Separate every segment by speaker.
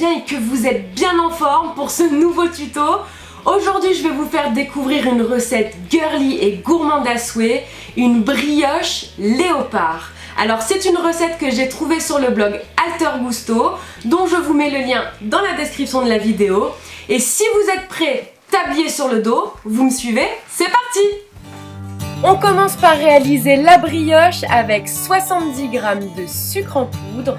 Speaker 1: bien et que vous êtes bien en forme pour ce nouveau tuto. Aujourd'hui, je vais vous faire découvrir une recette girly et gourmande à souhait, une brioche léopard. Alors c'est une recette que j'ai trouvée sur le blog Alter Gusto, dont je vous mets le lien dans la description de la vidéo. Et si vous êtes prêts, tablier sur le dos, vous me suivez, c'est parti! On commence par réaliser la brioche avec 70 g de sucre en poudre,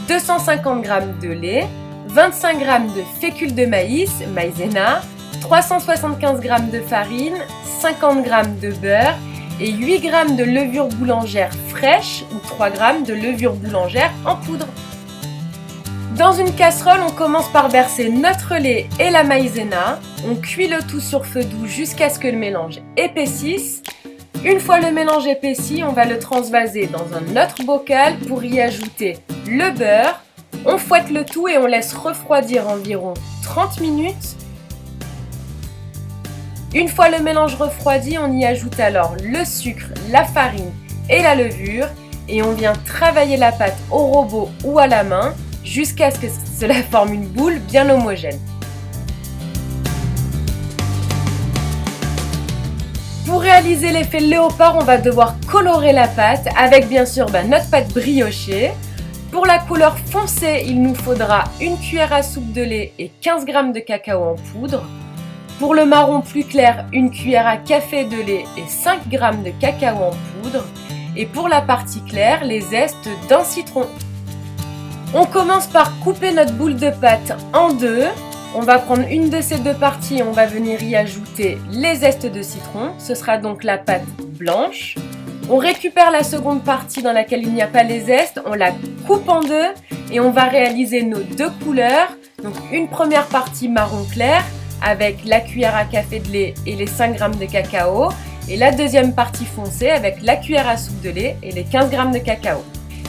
Speaker 1: 250 g de lait, 25 g de fécule de maïs, maïzena, 375 g de farine, 50 g de beurre et 8 g de levure boulangère fraîche ou 3 g de levure boulangère en poudre. Dans une casserole, on commence par verser notre lait et la maïzena. On cuit le tout sur feu doux jusqu'à ce que le mélange épaississe. Une fois le mélange épaissi, on va le transvaser dans un autre bocal pour y ajouter le beurre. On fouette le tout et on laisse refroidir environ 30 minutes. Une fois le mélange refroidi, on y ajoute alors le sucre, la farine et la levure et on vient travailler la pâte au robot ou à la main jusqu'à ce que cela forme une boule bien homogène. Pour réaliser l'effet léopard, on va devoir colorer la pâte avec bien sûr notre pâte briochée. Pour la couleur foncée, il nous faudra une cuillère à soupe de lait et 15 g de cacao en poudre. Pour le marron plus clair, une cuillère à café de lait et 5 g de cacao en poudre. Et pour la partie claire, les zestes d'un citron. On commence par couper notre boule de pâte en deux. On va prendre une de ces deux parties et on va venir y ajouter les zestes de citron. Ce sera donc la pâte blanche. On récupère la seconde partie dans laquelle il n'y a pas les zestes. On la coupe en deux et on va réaliser nos deux couleurs. Donc une première partie marron clair avec la cuillère à café de lait et les 5 g de cacao. Et la deuxième partie foncée avec la cuillère à soupe de lait et les 15 g de cacao.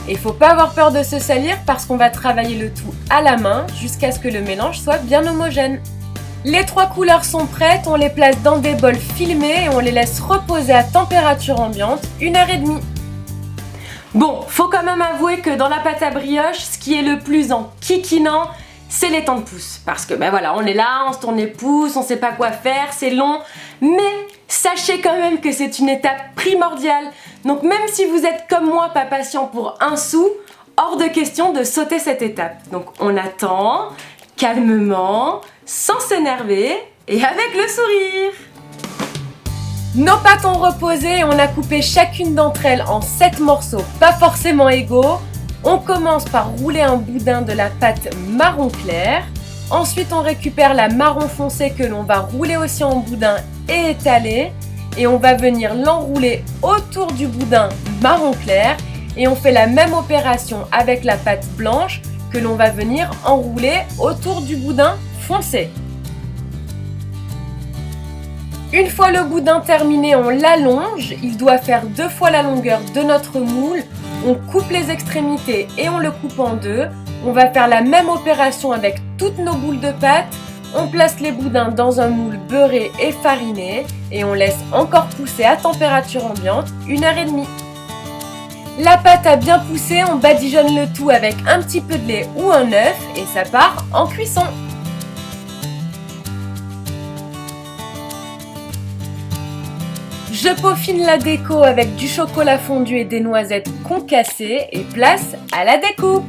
Speaker 1: Et il ne faut pas avoir peur de se salir parce qu'on va travailler le tout à la main jusqu'à ce que le mélange soit bien homogène. Les trois couleurs sont prêtes, on les place dans des bols filmés et on les laisse reposer à température ambiante 1h30. Bon, faut quand même avouer que dans la pâte à brioche, ce qui est le plus enquiquinant, c'est les temps de pouce. Parce que voilà, on est là, on se tourne les pouces, on sait pas quoi faire, c'est long. Mais sachez quand même que c'est une étape primordiale. Donc même si vous êtes comme moi pas patient pour un sou, hors de question de sauter cette étape. Donc on attend, calmement, sans s'énerver et avec le sourire. Nos pâtes ont reposé et on a coupé chacune d'entre elles en 7 morceaux, pas forcément égaux. On commence par rouler un boudin de la pâte marron clair. Ensuite, on récupère la marron foncé que l'on va rouler aussi en boudin et étaler. Et on va venir l'enrouler autour du boudin marron clair. Et on fait la même opération avec la pâte blanche que l'on va venir enrouler autour du boudin foncé. Une fois le boudin terminé, on l'allonge. Il doit faire 2 fois la longueur de notre moule. On coupe les extrémités et on le coupe en deux. On va faire la même opération avec toutes nos boules de pâte. On place les boudins dans un moule beurré et fariné et on laisse encore pousser à température ambiante 1h30. La pâte a bien poussé, on badigeonne le tout avec un petit peu de lait ou un œuf et ça part en cuisson. Je peaufine la déco avec du chocolat fondu et des noisettes concassées et place à la découpe.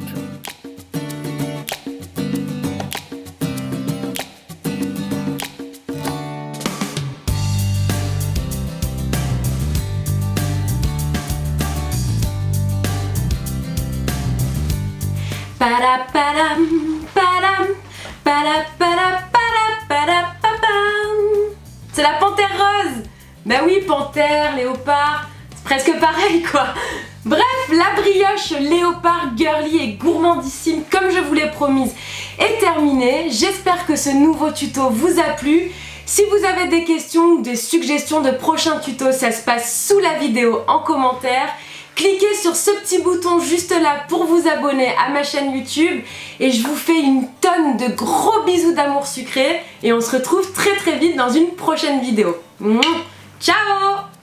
Speaker 1: C'est la panthère rose. Bah oui, panthère, léopard, c'est presque pareil quoi. Bref, la brioche léopard girly et gourmandissime comme je vous l'ai promise est terminée. J'espère que ce nouveau tuto vous a plu. Si vous avez des questions ou des suggestions de prochains tutos, ça se passe sous la vidéo en commentaire. Cliquez sur ce petit bouton juste là pour vous abonner à ma chaîne YouTube et je vous fais une tonne de gros bisous d'amour sucré et on se retrouve très vite dans une prochaine vidéo. Ciao!